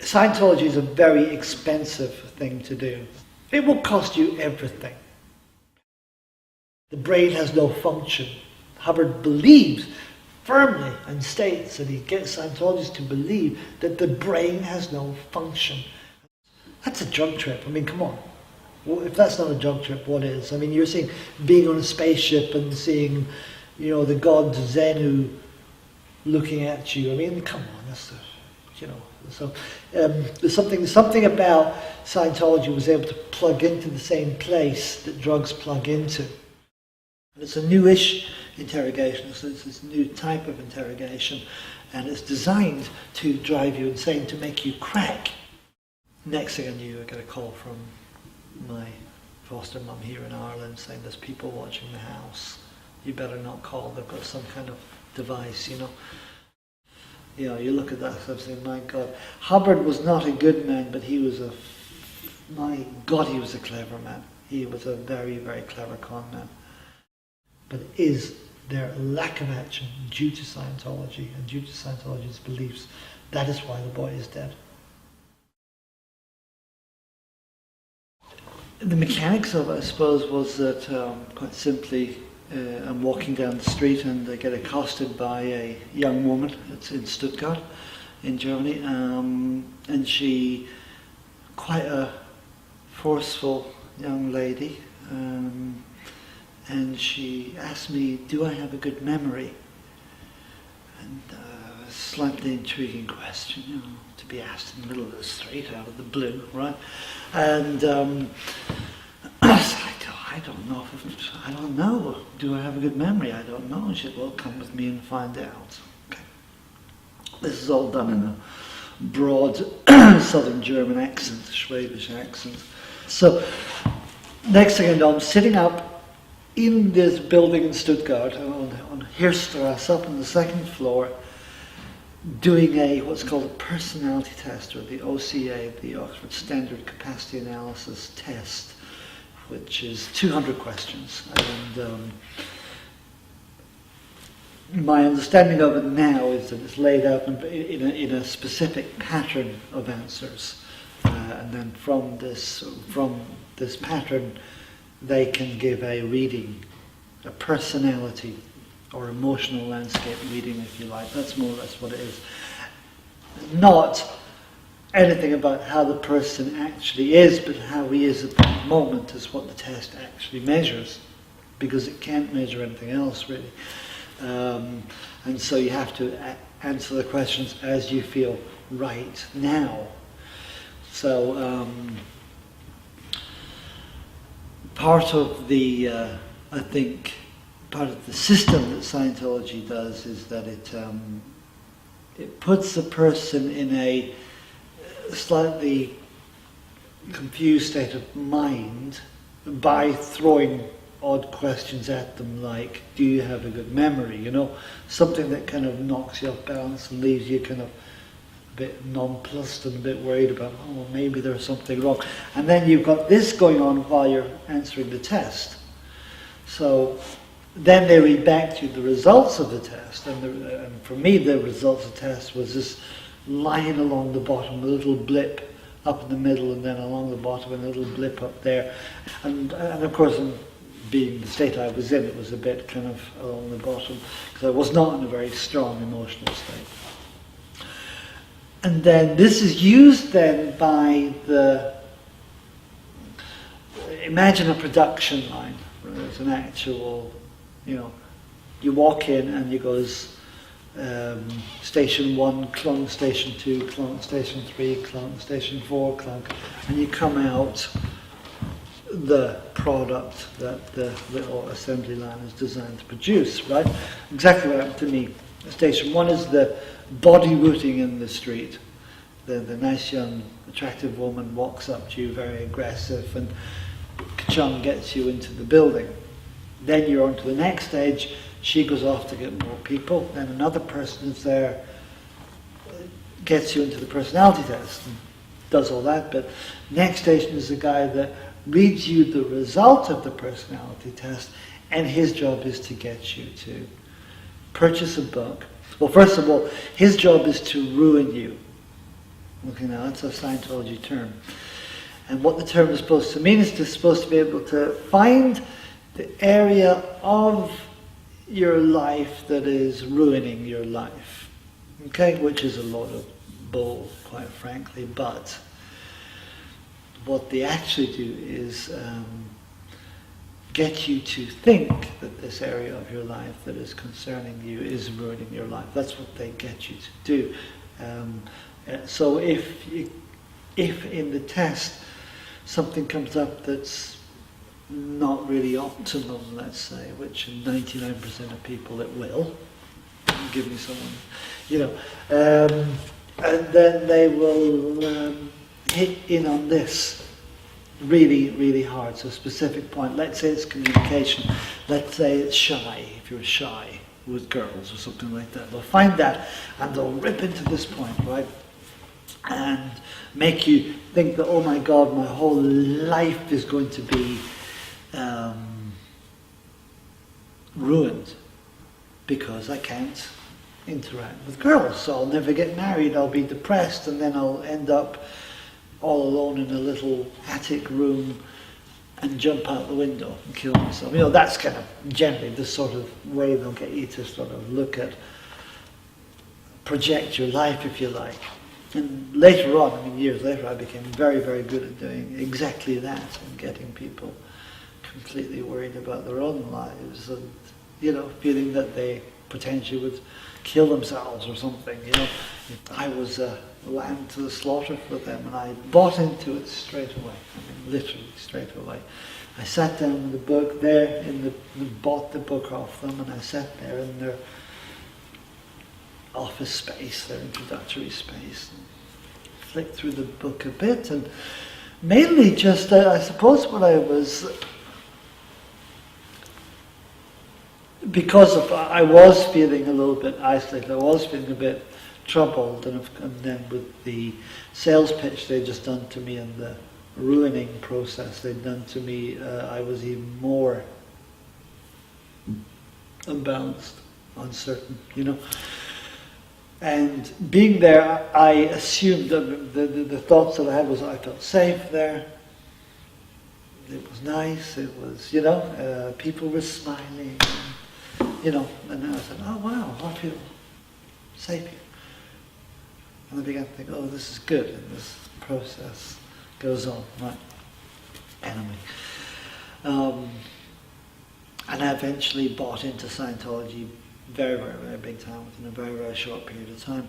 Scientology is a very expensive thing to do. It will cost you everything. The brain has no function. Hubbard believes firmly and states that he gets Scientologists to believe that the brain has no function. That's a drug trip. I mean, come on. Well, if that's not a drug trip, what is? I mean, you're seeing being on a spaceship and seeing, the god Zenu looking at you. I mean, come on, that's the, So there's something about Scientology was able to plug into the same place that drugs plug into. And it's a newish interrogation, so it's this new type of interrogation, and it's designed to drive you insane, to make you crack. Next thing I knew, I got a call from my foster mum here in Ireland saying there's people watching the house. You better not call, they've got some kind of device, You look at that and say, my God. Hubbard was not a good man, but he was he was a clever man. He was a very, very clever con man. But is there a lack of action due to Scientology and due to Scientology's beliefs? That is why the boy is dead. The mechanics of it, I suppose, was that quite simply, I'm walking down the street and I get accosted by a young woman. It's in Stuttgart, in Germany, and she, quite a forceful young lady, and she asked me, do I have a good memory? And a slightly intriguing question, to be asked in the middle of the street, out of the blue, right? And I don't know. I don't know. Do I have a good memory? I don't know. And she said, well, come with me and find out. Okay. This is all done in a broad southern German accent, Schwäbish accent. So, next thing I know, I'm sitting up in this building in Stuttgart, on Hirstrasse, up on the second floor, doing what's called a personality test, or the OCA, the Oxford Standard Capacity Analysis Test, which is 200 questions. And my understanding of it now is that it's laid out in a specific pattern of answers. And then from this pattern, they can give a reading, a personality or emotional landscape reading, if you like. That's more or less what it is. Not anything about how the person actually is, but how he is at that moment is what the test actually measures, because it can't measure anything else, really. And so you have to answer the questions as you feel right now. So part of the, I think, part of the system that Scientology does is that it puts the person in a slightly confused state of mind by throwing odd questions at them, like, do you have a good memory? Something that kind of knocks you off balance and leaves you kind of a bit nonplussed and a bit worried about, oh, maybe there's something wrong. And then you've got this going on while you're answering the test. So then they read back to you the results of the test, and for me the results of the test was this line along the bottom, a little blip up in the middle, and then along the bottom, and a little blip up there. And of course, being the state I was in, it was a bit kind of along the bottom, because I was not in a very strong emotional state. And then this is used then by imagine a production line, where there's an actual, you walk in and you goes, station 1, clunk, station 2, clunk, station 3, clunk, station 4, clunk, and you come out the product that the little assembly line is designed to produce, right? Exactly what happened to me. Station 1 is the body rooting in the street. The nice young attractive woman walks up to you, very aggressive, and ka-chung gets you into the building. Then you're on to the next stage. She goes off to get more people. Then another person is there, gets you into the personality test and does all that. But next station is the guy that reads you the result of the personality test, and his job is to get you to purchase a book. Well, first of all, his job is to ruin you. Okay, now that's a Scientology term. And what the term is supposed to mean is it's supposed to be able to find the area of your life that is ruining your life. Okay, which is a lot of bull, quite frankly, but what they actually do is get you to think that this area of your life that is concerning you is ruining your life. That's what they get you to do. So if in the test something comes up that's not really optimum, let's say, which in 99% of people it will, give me someone, and then they will hit in on this really, really hard. So a specific point, let's say it's communication, let's say it's shy, if you're shy with girls or something like that. They'll find that and they'll rip into this point, right? And make you think that, oh my God, my whole life is going to be ruined because I can't interact with girls. So I'll never get married, I'll be depressed, and then I'll end up all alone in a little attic room and jump out the window and kill myself. That's kind of generally the sort of way they'll get you to sort of look at, project your life, if you like. And later on, years later, I became very, very good at doing exactly that and getting people completely worried about their own lives and, feeling that they potentially would kill themselves or something. I was a lamb to the slaughter for them, and I bought into it straight away. Literally straight away. I sat down with the book there, bought the book off them, and I sat there in their office space, their introductory space, and flicked through the book a bit, and mainly just, I suppose what I was, because I was feeling a little bit isolated, I was feeling a bit troubled, and then with the sales pitch they'd just done to me and the ruining process they'd done to me, I was even more unbalanced, uncertain, And being there, I assumed that the thoughts that I had was I felt safe there. It was nice. It was, people were smiling. And then I said, oh wow, I feel safe here. And I began to think, oh, this is good, and this process goes on, right? Anyway. And I eventually bought into Scientology very, very, very big time, within a very, very short period of time.